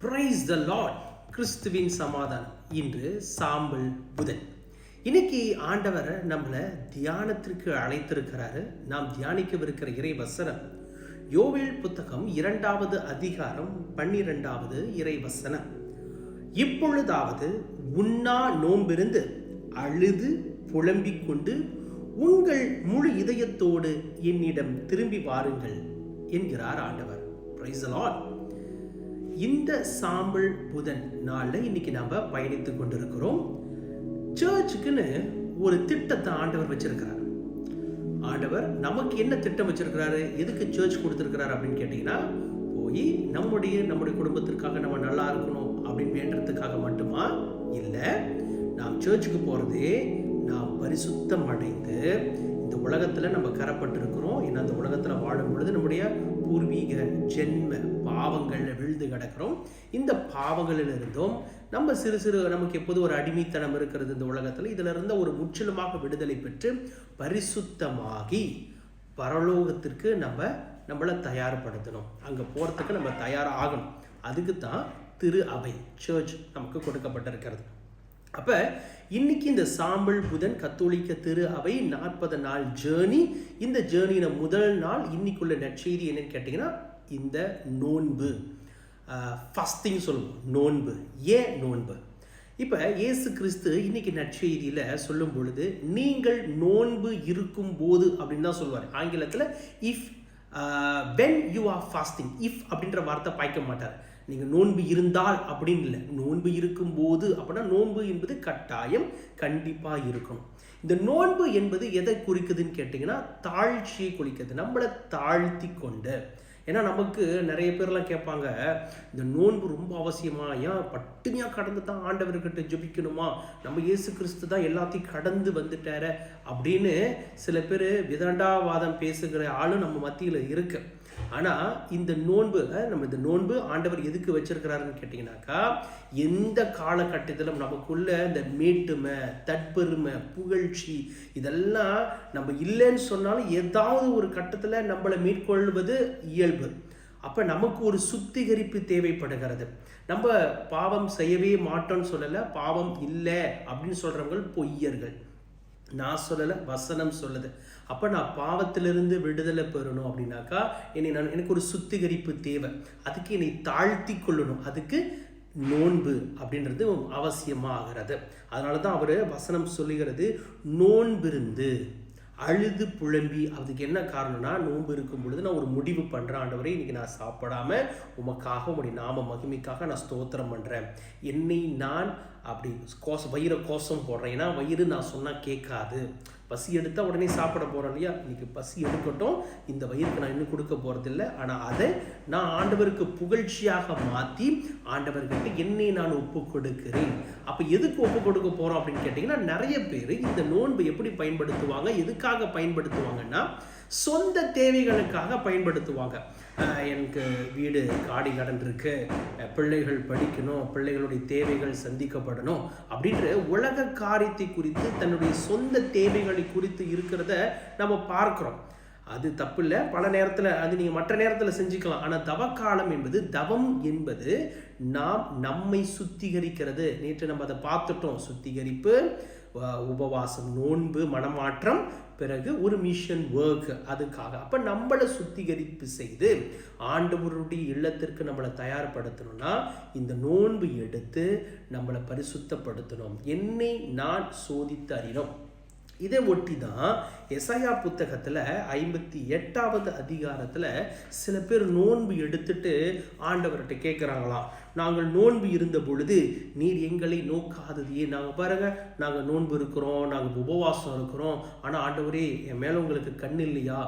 Praise the Lord. கிறிஸ்துவின் சமாதானம். இன்று சாம்பல் புதன். இன்னைக்கு ஆண்டவர் நம்மளை தியானத்திற்கு அழைத்திருக்கிறாரு. நாம் தியானிக்கவிருக்கிற இறை வசனம் யோவேல் புத்தகம் 2வது அதிகாரம் 12வது இறை வசனம். இப்பொழுதாவது உண்ணா நோம்பிருந்து அழுது புலம்பிக் கொண்டு உங்கள் முழு இதயத்தோடு என்னிடம் திரும்பி வாருங்கள் என்கிறார் ஆண்டவர். Praise the Lord. இந்த சாம்பல் புதன் நாளில் இன்னைக்கு நாம பயணித்துக் கொண்டிருக்கிறோம். சர்ச்சுக்குன்னு ஒரு திட்டத்தை ஆண்டவர் வச்சிருக்கிறார். ஆண்டவர் நமக்கு என்ன திட்டம் வச்சிருக்கிறாரு, எதுக்கு சர்ச் கொடுத்திருக்கிறாரு அப்படின்னு கேட்டீங்கன்னா, போய் நம்முடைய குடும்பத்திற்காக நம்ம நல்லா இருக்கணும் அப்படின்னு வேண்டறதுக்காக மட்டுமா இல்லை. நாம் சர்ச்சுக்கு போறதே நாம் பரிசுத்தம் அடைந்து இந்த உலகத்துல நம்ம கரப்பட்டிருக்கிறோம். ஏன்னா அந்த உலகத்துல வாழும் பொழுது நம்முடைய பூர்வீக ஜென்ம பாவங்கள்ல விழுந்து கிடக்கிறோம். இந்த பாவங்களில் இருந்தும் நம்ம சிறு நமக்கு எப்போது ஒரு அடிமைத்தனம் இருக்கிறது இந்த உலகத்துல. இதுல இருந்த ஒரு முற்றிலுமாக விடுதலை பெற்று பரிசுத்தமாகி பரலோகத்திற்கு நம்மளை தயார்படுத்தணும். அங்க போறதுக்கு நம்ம தயாராகணும். அதுக்கு தான் திரு அவை சர்ச் நமக்கு கொடுக்கப்பட்டிருக்கிறது. அப்ப இன்னைக்கு இந்த சாம்பல் புதன் கத்தோலிக்க திரு அவை 40 நாள் ஜேர்னி. இந்த ஜேர்னியில முதல் நாள் இன்னைக்குள்ள நற்செய்தி என்னன்னு கேட்டீங்கன்னா, இந்த நோன்பு ஃபாஸ்டிங் சொல்லுவோம். நோன்பு. ஏன் நோன்பு? இப்ப இயேசு கிறிஸ்து இன்னைக்கு நற்செய்தியில சொல்லும் பொழுது, நீங்கள் நோன்பு இருக்கும் போது அப்படின்னு தான் சொல்லுவார். ஆங்கிலத்துல if when you are fasting. If அப்படின்ற வார்த்தை பாய்க்க மாட்டார். நீங்க நோன்பு இருந்தால் அப்படின்னு இல்லை, நோன்பு இருக்கும் போது அப்படின்னா நோன்பு என்பது கட்டாயம் கண்டிப்பா இருக்கணும். இந்த நோன்பு என்பது எதை குறிக்குதுன்னு கேட்டீங்கன்னா, தாழ்ச்சியை குறிக்குது. நம்மளை தாழ்த்தி கொண்டு. ஏன்னா நமக்கு நிறைய பேர்லாம் கேட்பாங்க, இந்த நோன்பு ரொம்ப அவசியமா, ஏன் பட்டினியாக கடந்து தான் ஆண்டவர்கிட்ட ஜெபிக்கணுமா, நம்ம இயேசு கிறிஸ்து தான் எல்லாத்தையும் கடந்து வந்துட்டார அப்படின்னு சில பேர் விதண்டாவாதம் பேசுகிற ஆளும் நம்ம மத்தியில் இருக்கு. ஆனால் இந்த நோன்பு ஆண்டவர் எதுக்கு வச்சிருக்கிறாருன்னு கேட்டிங்கனாக்கா, எந்த காலகட்டத்திலும் நமக்குள்ள இந்த மேட்டுமை, தற்பெருமை, புகழ்ச்சி இதெல்லாம் நம்ம இல்லைன்னு சொன்னாலும் ஏதாவது ஒரு கட்டத்தில் நம்மளை மேற்கொள்வது இயல்பு. அப்போ நமக்கு ஒரு சுத்திகரிப்பு தேவைப்படுகிறது. நம்ம பாவம் செய்யவே மாட்டோம்னு சொல்லலை, பாவம் இல்லை அப்படின்னு சொல்கிறவங்க பொய்யர்கள். நான் சொல்லலை, வசனம் சொல்லுது. அப்போ நான் பாவத்திலிருந்து விடுதலை பெறணும் அப்படின்னாக்கா எனக்கு ஒரு சுத்திகரிப்பு தேவை. அதுக்கு என்னை தாழ்த்தி கொள்ளணும். அதுக்கு நோன்பு அப்படின்றது அவசியமாகிறது. அதனால தான் அவர் வசனம் சொல்லுகிறது, நோன்பிருந்து அழுது புலம்பி. அதுக்கு என்ன காரணம்னா, நோன்பு இருக்கும் பொழுது நான் ஒரு முடிவு பண்ணுறேன், ஆண்டவரே இன்னைக்கு நான் சாப்பிடாம உமக்காக உங்களுடைய நாம மகிமைக்காக நான் ஸ்தோத்திரம் பண்ணுறேன். என்னை நான் அப்படி வயிறை கோஷம் போடுறேன். ஏன்னா வயிறு நான் சொன்னால் கேட்காது. பசி எடுத்தால் உடனே சாப்பிட போகிறோம் இல்லையா? இன்னைக்கு பசி எடுக்கட்டும், இந்த வயிறுக்கு நான் இன்னும் கொடுக்க போகிறதில்ல. ஆனால் அதை நான் ஆண்டவருக்கு புகழ்ச்சியாக மாற்றி ஆண்டவர்கிட்ட என்னை நான் ஒப்பு கொடுக்கிறேன். அப்போ எதுக்கு ஒப்பு கொடுக்க போகிறோம் அப்படின்னு கேட்டிங்கன்னா, நிறைய பேர் இந்த நோன்பு எப்படி பயன்படுத்துவாங்க, எதுக்காக பயன்படுத்துவாங்கன்னா, சொந்த தேவைகளுக்காக பயன்படுத்துவாங்க. எனக்கு வீடு காடி கடன் இருக்கு, பிள்ளைகள் படிக்கணும், பிள்ளைகளுடைய தேவைகள் சந்திக்கப்படணும் அப்படின்ற உலக காரியத்தை குறித்து, தன்னுடைய சொந்த தேவைகளை குறித்து இருக்கிறத நம்ம பார்க்கிறோம். அது தப்பு இல்லை. பல நேரத்தில் அது நீங்கள் மற்ற நேரத்தில் செஞ்சுக்கலாம். ஆனால் தவக்காலம் என்பது, தவம் என்பது நம்மை சுத்திகரிக்கிறது. நேற்று நம்ம அதை பார்த்துட்டோம். சுத்திகரிப்பு, உபவாசம், நோன்பு, மனமாற்றம், பிறகு ஒரு மிஷன் ஒர்க் அதுக்காக. அப்போ நம்மளை சுத்திகரிப்பு செய்து ஆண்டவருடைய இல்லத்திற்கு நம்மளை தயார்படுத்தணும்னா இந்த நோன்பு எடுத்து நம்மளை பரிசுத்தப்படுத்தணும். என்னை நான் சோதித்து அறினோம். இதை ஒட்டி தான் எசாயா புத்தகத்தில் 58வது அதிகாரத்தில் சில பேர் நோன்பு எடுத்துட்டு ஆண்டவர்கிட்ட கேட்குறாங்களாம், நாங்கள் நோன்பு இருந்த பொழுது நீர் எங்களை நோக்காததையே. நாங்கள் பாருங்க, நாங்கள் நோன்பு இருக்கிறோம், நாங்கள் உபவாசம் இருக்கிறோம், ஆனால் ஆண்டவரே என் மேலே உங்களுக்கு கண் இல்லையா,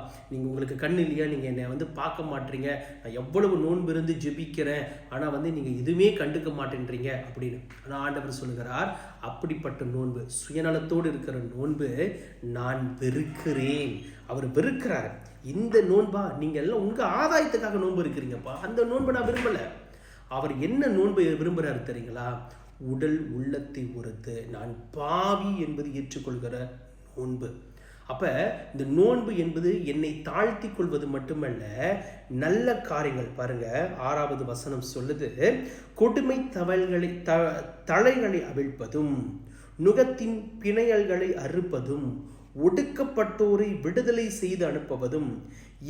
உங்களுக்கு கண் இல்லையா, நீங்கள் என்னை பார்க்க மாட்டீங்க, நான் எவ்வளவு நோன்பு இருந்து ஜெபிக்கிறேன், ஆனால் நீங்கள் எதுவுமே கண்டுக்க மாட்டேன்றீங்க அப்படின்னு. ஆனால் ஆண்டவர் சொல்லுகிறார், அப்படிப்பட்ட நோன்பு, சுயநலத்தோடு இருக்கிற நோன்பு நான் வெறுக்கிறேன். அவர் வெறுக்கிறார். இந்த நோன்பா, நீங்க எல்லாம் உங்க ஆதாயத்துக்காக நோன்பு இருக்கிறீங்கப்பா, அந்த நோன்பு நான் விரும்பல. அவர் என்ன நோன்பை விரும்புறாரு தெரியுங்களா? உடல் உள்ளத்தை ஒருத்து நான் பாவி என்பது ஏற்றுக்கொள்கிற நோன்பு. அப்போ இந்த நோன்பு என்பது என்னை தாழ்த்தி கொள்வது மட்டுமல்ல, நல்ல காரியங்கள் பாருங்க. 6வது வசனம் சொல்லுது, கொடுமை தலைகளை அவிழ்ப்பதும், நுகத்தின் பிணையல்களை அறுப்பதும், ஒடுக்கப்பட்டோரை விடுதலை செய்து அனுப்புவதும்,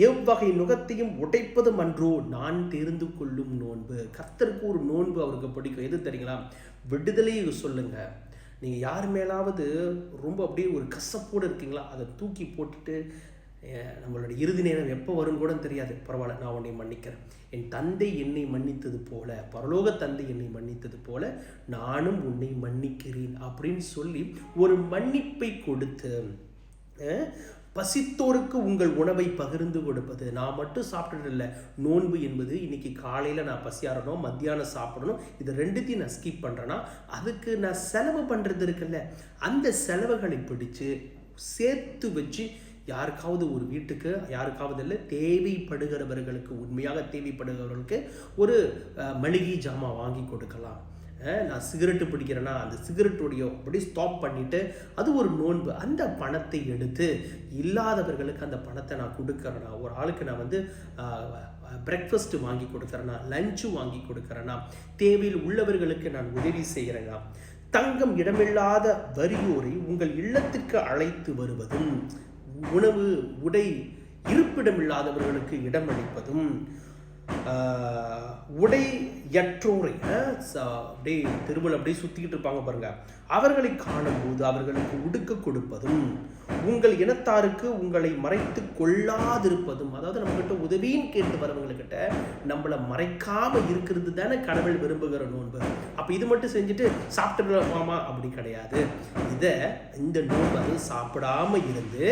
எவ்வகை நுகத்தையும் உடைப்பதும் அன்றோ நான் தெரிந்து கொள்ளும் நோன்பு. கர்த்தருக்கு ஒரு நோன்பு அவருக்கு பிடிக்கும். எது தெரியுங்களா? விடுதலையை சொல்லுங்க. நீங்கள் யார் மேலாவது ரொம்ப அப்படியே ஒரு கசப்போடு இருக்கீங்களா, அதை தூக்கி போட்டுட்டு நம்மளோட இறுதி நேரம் எப்போ வரும்னு கூட தெரியாது, பரவாயில்ல நான் உன்னை மன்னிக்கிறேன், என் தந்தை என்னை மன்னித்தது போல, பரலோக தந்தை என்னை மன்னித்தது போல நானும் உன்னை மன்னிக்கிறேன் அப்படின்னு சொல்லி ஒரு மன்னிப்பை கொடுத்து, பசித்தோருக்கு உங்கள் உணவை பகிர்ந்து கொடுப்பது. நான் மட்டும் சாப்பிட்றது இல்லை. நோன்பு என்பது இன்னைக்கு காலையில் நான் பசியாறணும், மத்தியானம் சாப்பிடணும், இது ரெண்டுத்தையும் நான் ஸ்கிப் பண்ணுறேன்னா அதுக்கு நான் செலவு பண்ணுறது இருக்குல்ல, அந்த செலவுகளை பிடிச்சு சேர்த்து வச்சு யாருக்காவது ஒரு வீட்டுக்கு, யாருக்காவது இல்லை, தேவைப்படுகிறவர்களுக்கு, உண்மையாக தேவைப்படுகிறவர்களுக்கு ஒரு மளிகை ஜாமான் வாங்கி கொடுக்கலாம். நான் சிகரெட்டு பிடிக்கிறேன்னா அந்த சிகரெட்டுடைய அப்படி ஸ்டாப் பண்ணிவிட்டு அது ஒரு நோன்பு. அந்த பணத்தை எடுத்து இல்லாதவர்களுக்கு அந்த பணத்தை நான் கொடுக்குறேன்னா, ஒரு ஆளுக்கு நான் வந்து பிரேக்ஃபாஸ்ட்டு வாங்கி கொடுக்குறேன்னா, லஞ்சு வாங்கி கொடுக்குறேன்னா, தேவையில் உள்ளவர்களுக்கு நான் உதவி செய்கிறேன்னா, தங்கம் இடமில்லாத வறியோரை உங்கள் இல்லத்திற்கு அழைத்து வருவதும், உணவு உடை இருப்பிடமில்லாதவர்களுக்கு இடமளிப்பதும், உடையற்றோரை அப்படியே தெருவில் அப்படியே சுற்றிக்கிட்டு இருப்பாங்க பாருங்க, அவர்களை காணும்போது அவர்களுக்கு உடுக்க கொடுப்பதும், உங்கள் இனத்தாருக்கு உங்களை மறைத்து கொள்ளாதிருப்பதும். அதாவது நம்மகிட்ட உதவின்னு கேட்டு வரவங்கக்கிட்ட நம்மளை மறைக்காம இருக்கிறது தானே கடவுள் விரும்புகிற நோன்பு. அப்போ இது மட்டும் செஞ்சுட்டு சாப்பிட்டுலாமா அப்படி கிடையாது. இந்த நோன்பு சாப்பிடாம இருந்து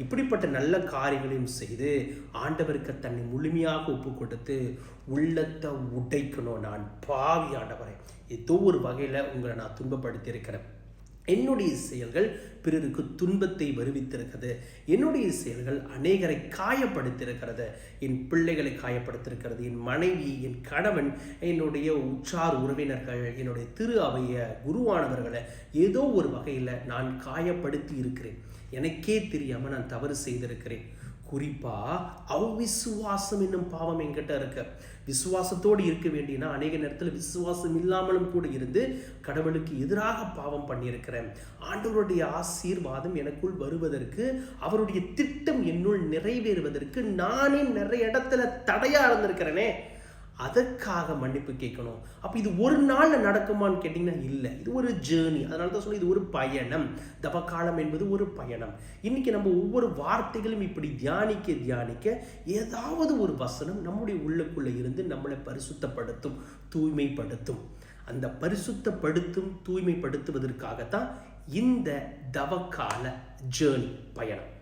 இப்படிப்பட்ட நல்ல காரியங்களையும் செய்து ஆண்டவருக்கு தன்னை முழுமையாக ஒப்பு கொடுத்து உள்ளத்தை உடைக்கணும். நான் பாவி ஆண்டவரே, ஏதோ ஒரு வகையில் உங்களை நான் துன்பப்படுத்தி இருக்கிறேன், என்னுடைய செயல்கள் பிறருக்கு துன்பத்தை வருவித்திருக்கிறது, என்னுடைய செயல்கள் அநேகரை காயப்படுத்தியிருக்கிறது, என் பிள்ளைகளை காயப்படுத்தியிருக்கிறது, என் மனைவி, என் கணவன், என்னுடைய உற்றார் உறவினர்கள், என்னுடைய திரு அவைய குருவானவர்களை ஏதோ ஒரு வகையில் நான் காயப்படுத்தி இருக்கிறேன். எனக்கே தெரியாமல் நான் தவறு செய்திருக்கிறேன். குறிப்பாக அவ்விசுவாசம் என்னும் பாவம் என்கிட்ட இருக்கு. விசுவாசத்தோடு இருக்க வேண்டியனா அநேக நேரத்தில் விசுவாசம் இல்லாமலும் கூட இருந்து கடவுளுக்கு எதிராக பாவம் பண்ணியிருக்கிறேன். ஆண்டவருடைய ஆசீர்வாதம் எனக்குள் வருவதற்கு, அவருடைய திட்டம் என்னுள் நிறைவேறுவதற்கு நானே நிறைய இடத்துல தடையா இருந்திருக்கிறேனே, அதற்காக மன்னிப்பு கேட்கணும். அப்போ இது ஒரு நாளில் நடக்குமான்னு கேட்டிங்கன்னா இல்லை, இது ஒரு ஜேர்னி. அதனால தான் சொல்லி இது ஒரு பயணம். தவக்காலம் என்பது ஒரு பயணம். இன்னைக்கு நம்ம ஒவ்வொரு வார்த்தைகளும் இப்படி தியானிக்க ஏதாவது ஒரு வசனம் நம்முடைய உள்ளுக்குள்ளே இருந்து நம்மளை பரிசுத்தப்படுத்தும், தூய்மைப்படுத்தும். அந்த பரிசுத்தப்படுத்தும், தூய்மைப்படுத்துவதற்காகத்தான் இந்த தவக்கால ஜேர்னி, பயணம்.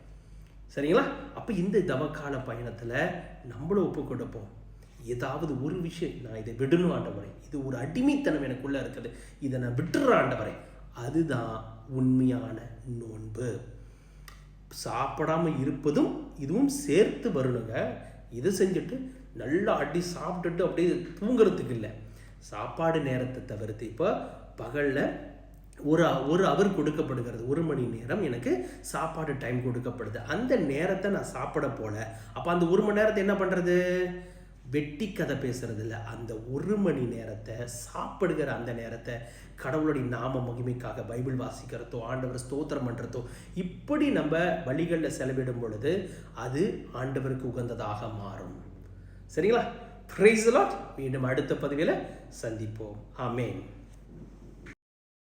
சரிங்களா? அப்போ இந்த தவக்கால பயணத்தில் நம்மளும் ஒப்பு கொடுப்போம். ஏதாவது ஒரு விஷயம், நான் இதை விடணும் ஆண்டவரே, இது ஒரு அடிமைத்தனம் எனக்குள்ளே இருக்குது, இதை நான் விட்டுற ஆண்டவரே, அதுதான் உண்மையான நோன்பு. சாப்பிடாமல் இருப்பதும் இதுவும் சேர்த்து வரணுங்க. இதை செஞ்சுட்டு நல்லா அடி சாப்பிட்டுட்டு அப்படியே தூங்குறதுக்கு இல்லை. சாப்பாடு நேரத்தை தவிர்த்து, இப்போ பகலில் ஒரு அவர் கொடுக்கப்படுகிறது, 1 மணி நேரம் எனக்கு சாப்பாடு டைம் கொடுக்கப்படுது. அந்த நேரத்தை நான் சாப்பிட போல, அப்போ அந்த 1 மணி நேரத்தை என்ன பண்ணுறது? வெட்டி கதை பேசுறது இல்லை. அந்த 1 மணி நேரத்தை, சாப்பிடுகிற அந்த நேரத்தை கடவுளுடைய நாம மகிமைக்காக பைபிள் வாசிக்கிறதோ, ஆண்டவர் ஸ்தோத்திரம் பண்ணுறதோ, இப்படி நம்ம வழிகளில் செலவிடும் பொழுது அது ஆண்டவருக்கு உகந்ததாக மாறும். சரிங்களா? Praise the Lord. மீண்டும் அடுத்த பதிவில் சந்திப்போம். ஆமென்.